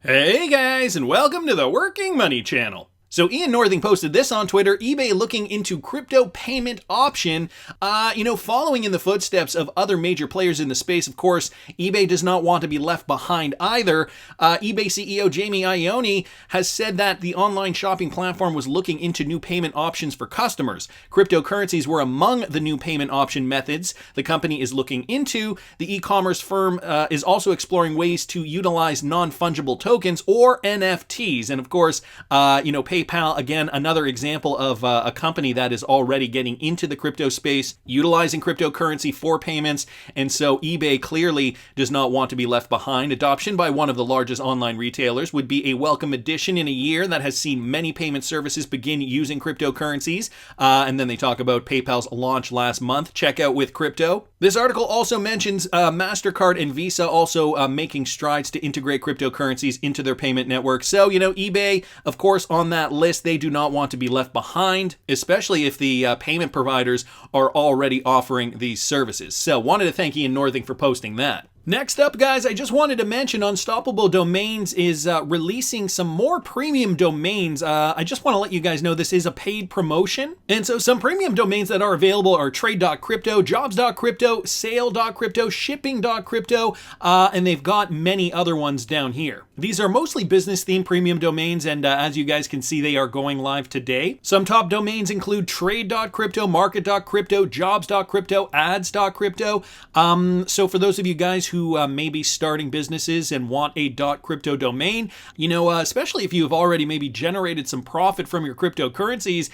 Hey guys, and welcome to the Working Money channel. So Ian Northing posted this on Twitter, eBay looking into crypto payment option. Following in the footsteps of other major players in the space, of course, eBay does not want to be left behind either. eBay CEO Jamie Iannone has said that the online shopping platform was looking into new payment options for customers. Cryptocurrencies were among the new payment option methods the company is looking into. The e-commerce firm is also exploring ways to utilize non-fungible tokens or NFTs. And of course, PayPal, again, another example of a company that is already getting into the crypto space, utilizing cryptocurrency for payments, and so eBay clearly does not want to be left behind. Adoption by one of the largest online retailers would be a welcome addition in a year that has seen many payment services begin using cryptocurrencies, and then they talk about PayPal's launch last month, checkout with crypto. This article also mentions MasterCard and Visa also making strides to integrate cryptocurrencies into their payment network. So, eBay, of course, on that list, they do not want to be left behind, especially if the payment providers are already offering these services. So, wanted to thank Ian Northing for posting that. Next up, guys, I just wanted to mention Unstoppable Domains is releasing some more premium domains. I just want to let you guys know this is a paid promotion. And so some premium domains that are available are trade.crypto, jobs.crypto, sale.crypto, shipping.crypto, and they've got many other ones down here. These are mostly business-themed premium domains, and as you guys can see, they are going live today. Some top domains include trade.crypto, market.crypto, jobs.crypto, ads.crypto. So for those of you guys who may be starting businesses and want a .crypto domain, especially if you have already maybe generated some profit from your cryptocurrencies,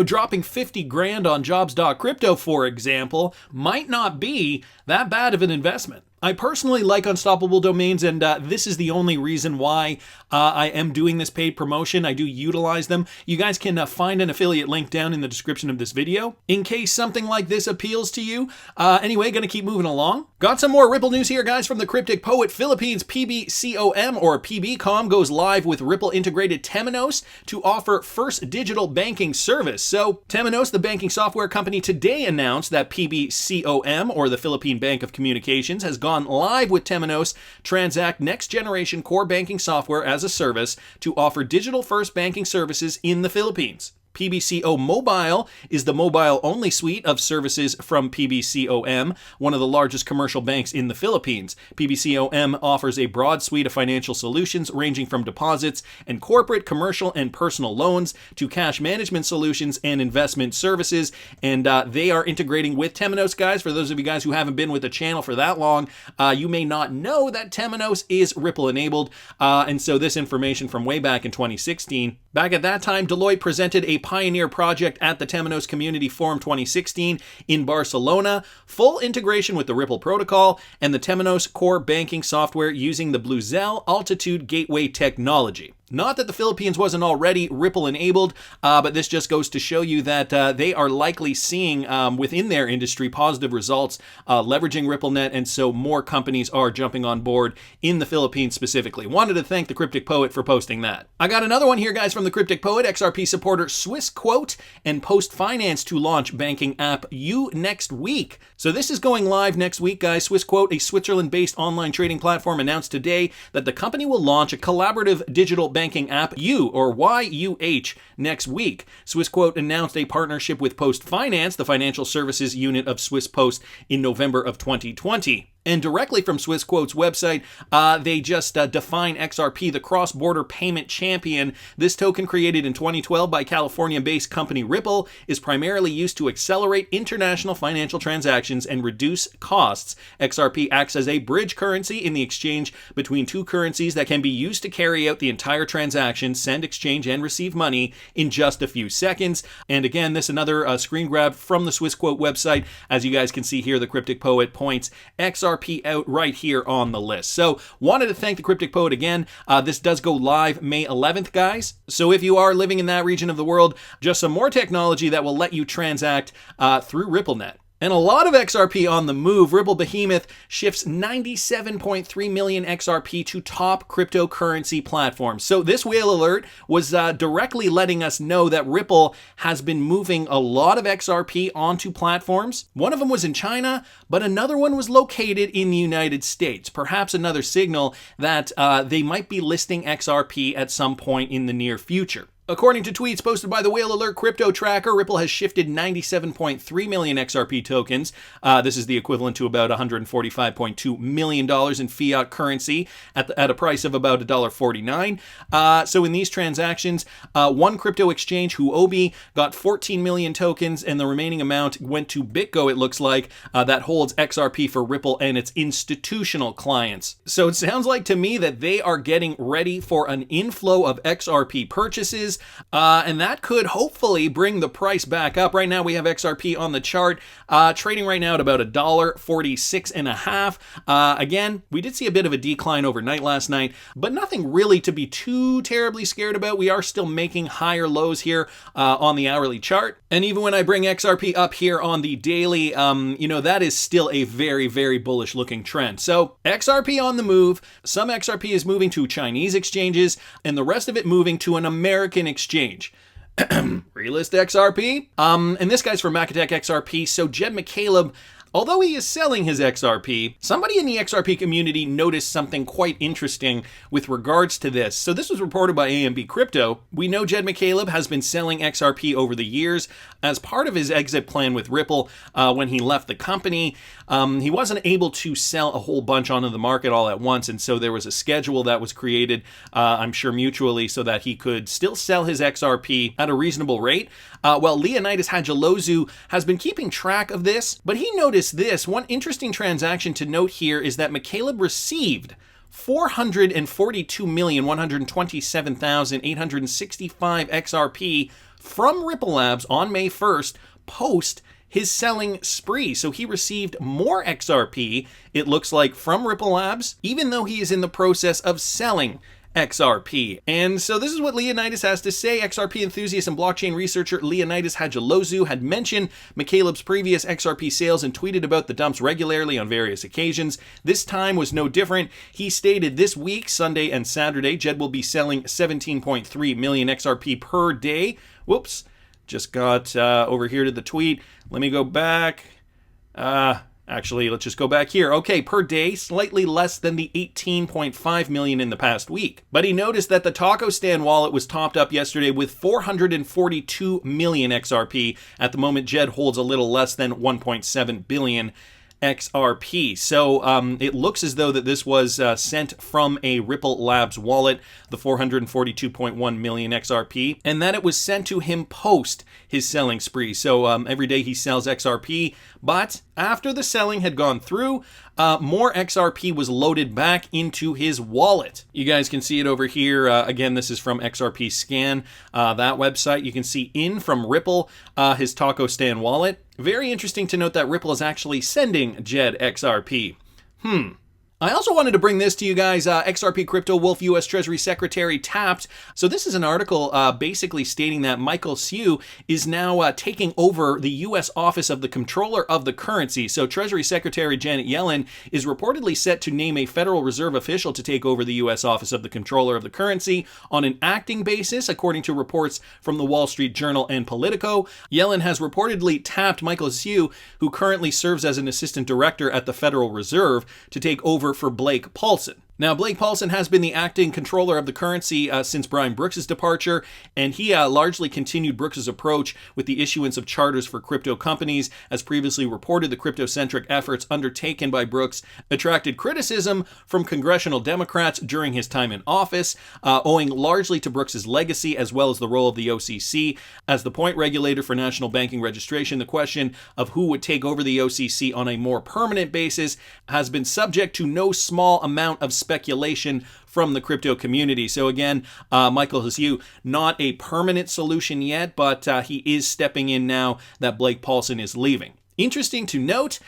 dropping 50 grand on jobs.crypto, for example, might not be that bad of an investment. I personally like Unstoppable Domains, and this is the only reason why I am doing this paid promotion. I do utilize them. You guys can find an affiliate link down in the description of this video in case something like this appeals to you. Anyway, gonna keep moving along. Got some more Ripple news here, guys, from the Cryptic Poet. Philippines PBCOM or PBCOM goes live with Ripple integrated Temenos to offer first digital banking service. So Temenos, the banking software company, today announced that PBCOM, or the Philippine Bank of Communications, has gone live with Temenos Transact next generation core banking software as a service to offer digital first banking services in the Philippines. PBCO Mobile is the mobile-only suite of services from PBCOM, one of the largest commercial banks in the Philippines. PBCOM offers a broad suite of financial solutions ranging from deposits and corporate, commercial, and personal loans to cash management solutions and investment services, and they are integrating with Temenos, guys. For those of you guys who haven't been with the channel for that long, you may not know that Temenos is Ripple-enabled, and so this information from way back in 2016. Back at that time, Deloitte presented a pioneer project at the Temenos Community Forum 2016 in Barcelona, full integration with the Ripple protocol and the Temenos core banking software using the Bluzelle Altitude Gateway technology. Not that the Philippines wasn't already Ripple-enabled, but this just goes to show you that they are likely seeing within their industry positive results leveraging RippleNet, and so more companies are jumping on board in the Philippines specifically. Wanted to thank the Cryptic Poet for posting that. I got another one here, guys, from the Cryptic Poet. XRP supporter Swissquote and Post Finance to launch banking app U next week. So this is going live next week, guys. Swissquote, a Switzerland-based online trading platform, announced today that the company will launch a collaborative digital banking app U, or YUH, next week. Swissquote announced a partnership with Post Finance, the financial services unit of Swiss Post, in November of 2020. And directly from Swissquote's website, they just define XRP, the cross-border payment champion. This token, created in 2012 by California-based company Ripple, is primarily used to accelerate international financial transactions and reduce costs. XRP acts as a bridge currency in the exchange between two currencies that can be used to carry out the entire transaction, send, exchange, and receive money in just a few seconds. And again, this another screen grab from the Swissquote website. As you guys can see here, the Cryptic Poet points XRP out right here on the list. So wanted to thank the Cryptic Poet again. This does go live May 11th, guys. So if you are living in that region of the world, just some more technology that will let you transact through RippleNet. And a lot of XRP on the move. Ripple Behemoth shifts 97.3 million XRP to top cryptocurrency platforms. So this whale alert was directly letting us know that Ripple has been moving a lot of XRP onto platforms. One of them was in China, but another one was located in the United States. Perhaps another signal that they might be listing XRP at some point in the near future. According to tweets posted by the Whale Alert Crypto Tracker, Ripple has shifted 97.3 million XRP tokens. This is the equivalent to about $145.2 million in fiat currency at a price of about $1.49. So in these transactions, one crypto exchange, Howey, got 14 million tokens, and the remaining amount went to BitGo, it looks like, that holds XRP for Ripple and its institutional clients. So it sounds like to me that they are getting ready for an inflow of XRP purchases. And that could hopefully bring the price back up. Right now we have XRP on the chart trading right now at about $1.46.5. Again, we did see a bit of a decline overnight last night, but nothing really to be too terribly scared about. We are still making higher lows here on the hourly chart. And even when I bring XRP up here on the daily, that is still a very, very bullish looking trend. So XRP on the move. Some XRP is moving to Chinese exchanges and the rest of it moving to an American exchange. Relist XRP. And this guy's from MACKATTACKXRP. So Jed McCaleb, although he is selling his XRP, somebody in the XRP community noticed something quite interesting with regards to this. So this was reported by AMB Crypto. We know Jed McCaleb has been selling XRP over the years as part of his exit plan with Ripple when he left the company. He wasn't able to sell a whole bunch onto the market all at once, and so there was a schedule that was created, I'm sure mutually, so that he could still sell his XRP at a reasonable rate. Well, Leonidas Hadjilozu has been keeping track of this, but he noticed this. One interesting transaction to note here is that McCaleb received 442,127,865 XRP from Ripple Labs on May 1st, post his selling spree. So he received more XRP, it looks like, from Ripple Labs, even though he is in the process of selling XRP. And so this is what Leonidas has to say. XRP enthusiast and blockchain researcher Leonidas Hadjilozu had mentioned McCaleb's previous XRP sales and tweeted about the dumps regularly on various occasions. This time was no different. He stated this week, Sunday and Saturday, Jed will be selling 17.3 million XRP per day. Whoops, just got over here to the tweet. Let me go back. Actually, let's just go back here. Okay, per day, slightly less than the 18.5 million in the past week. But he noticed that the Taco Stand wallet was topped up yesterday with 442 million XRP. At the moment, Jed holds a little less than 1.7 billion XRP. So it looks as though that this was sent from a Ripple Labs wallet, the 442.1 million XRP, and that it was sent to him post his selling spree. So every day he sells XRP, but after the selling had gone through, more XRP was loaded back into his wallet. You guys can see it over here. Again, this is from XRP Scan, that website. You can see in from Ripple, his Taco Stand wallet. Very interesting to note that Ripple is actually sending Jed XRP. I also wanted to bring this to you guys. XRP Crypto Wolf U.S. Treasury Secretary tapped. So this is an article basically stating that Michael Hsu is now taking over the U.S. Office of the Comptroller of the Currency. So Treasury Secretary Janet Yellen is reportedly set to name a Federal Reserve official to take over the U.S. Office of the Comptroller of the Currency on an acting basis, according to reports from the Wall Street Journal and Politico. Yellen has reportedly tapped Michael Hsu, who currently serves as an assistant director at the Federal Reserve, to take over for Blake Paulson. Now, Blake Paulson has been the acting controller of the currency since Brian Brooks' departure, and he largely continued Brooks' approach with the issuance of charters for crypto companies. As previously reported, the crypto-centric efforts undertaken by Brooks attracted criticism from congressional Democrats during his time in office, owing largely to Brooks' legacy as well as the role of the OCC. As the point regulator for national banking registration, the question of who would take over the OCC on a more permanent basis has been subject to no small amount of speculation from the crypto community. So again, Michael Hsu, not a permanent solution yet, but he is stepping in now that Blake Paulson is leaving. Interesting to note,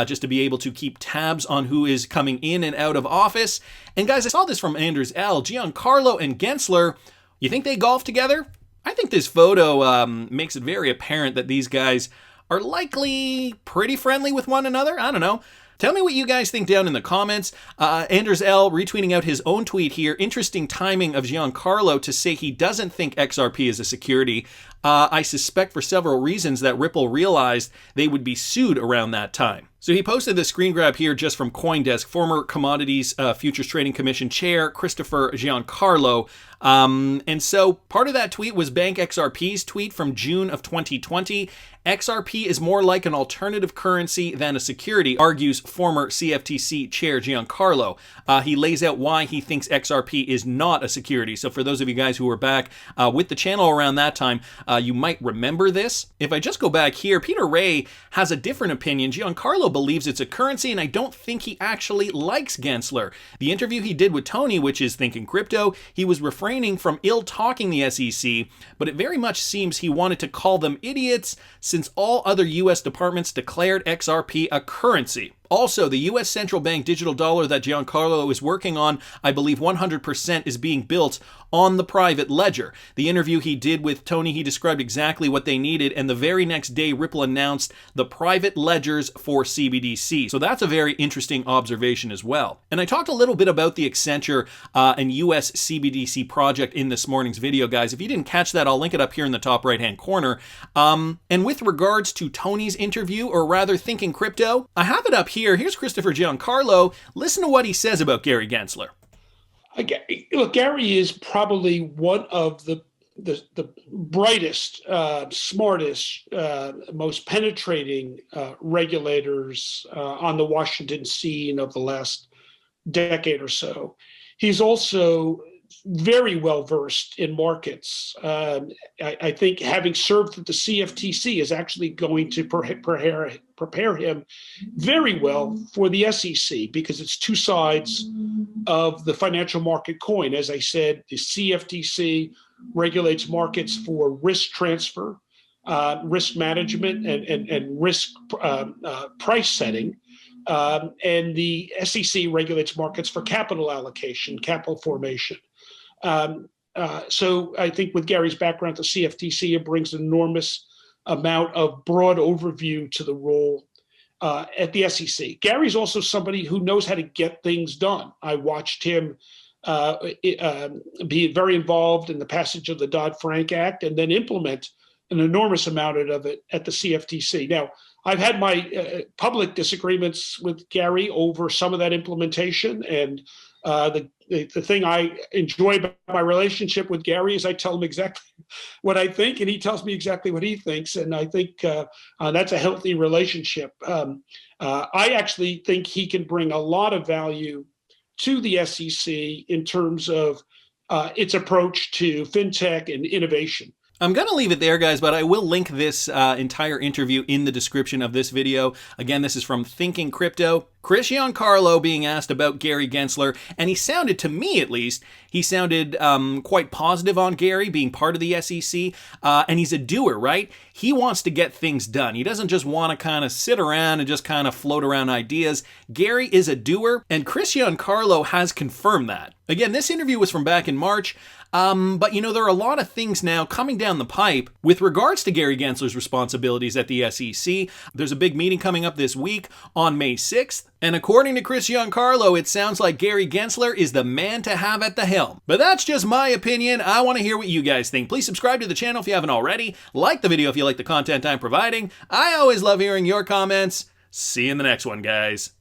just to be able to keep tabs on who is coming in and out of office. And guys, I saw this from Anders L. Giancarlo and Gensler. You think they golf together? I think this photo makes it very apparent that these guys are likely pretty friendly with one another. I don't know. Tell me what you guys think down in the comments. Anders L. retweeting out his own tweet here. Interesting timing of Giancarlo to say he doesn't think XRP is a security. I suspect for several reasons that Ripple realized they would be sued around that time. So he posted this screen grab here just from CoinDesk, former Commodities Futures Trading Commission Chair Christopher Giancarlo. And so part of that tweet was Bank XRP's tweet from June of 2020. XRP is more like an alternative currency than a security, argues former CFTC Chair Giancarlo. He lays out why he thinks XRP is not a security. So for those of you guys who were back with the channel around that time, you might remember this. If I just go back here, Peter Ray has a different opinion. Giancarlo believes it's a currency, and I don't think he actually likes Gensler. The interview he did with Tony, which is Thinking Crypto, he was refraining from ill-talking the SEC, but it very much seems he wanted to call them idiots since all other US departments declared XRP a currency. Also, the US central bank digital dollar that Giancarlo is working on, I believe 100% is being built on the private ledger. The interview he did with Tony, he described exactly what they needed, and the very next day, Ripple announced the private ledgers for CBDC. So that's a very interesting observation as well. And I talked a little bit about the Accenture and US CBDC project in this morning's video, guys. If you didn't catch that, I'll link it up here in the top right-hand corner. And with regards to Tony's interview, or rather Thinking Crypto, I have it up here. Here's Christopher Giancarlo. Listen to what he says about Gary Gensler. Look, Gary is probably one of the brightest, smartest, most penetrating regulators on the Washington scene of the last decade or so. He's also very well versed in markets. I think having served at the CFTC is actually going to prepare him very well for the SEC, because it's two sides of the financial market coin. As I said, the CFTC regulates markets for risk transfer, risk management, and risk price setting. And the SEC regulates markets for capital allocation, capital formation. So I think with Gary's background at the CFTC, it brings an enormous amount of broad overview to the role at the SEC. Gary's also somebody who knows how to get things done. I watched him be very involved in the passage of the Dodd-Frank Act and then implement an enormous amount of it at the CFTC. Now, I've had my public disagreements with Gary over some of that implementation, and the thing I enjoy about my relationship with Gary is I tell him exactly what I think, and he tells me exactly what he thinks, and I think that's a healthy relationship. I actually think he can bring a lot of value to the SEC in terms of its approach to fintech and innovation. I'm going to leave it there, guys, but I will link this entire interview in the description of this video. Again, this is from Thinking Crypto. Chris Giancarlo being asked about Gary Gensler, and he sounded, to me at least, he sounded quite positive on Gary being part of the SEC, and he's a doer, right? He wants to get things done. He doesn't just want to kind of sit around and just kind of float around ideas. Gary is a doer, and Chris Giancarlo has confirmed that. Again, this interview was from back in March. But you know, there are a lot of things now coming down the pipe with regards to Gary Gensler's responsibilities at the SEC. There's a big meeting coming up this week on May 6th. And according to Chris Giancarlo, it sounds like Gary Gensler is the man to have at the helm. But that's just my opinion. I want to hear what you guys think. Please subscribe to the channel if you haven't already. Like the video if you like the content I'm providing. I always love hearing your comments. See you in the next one, guys.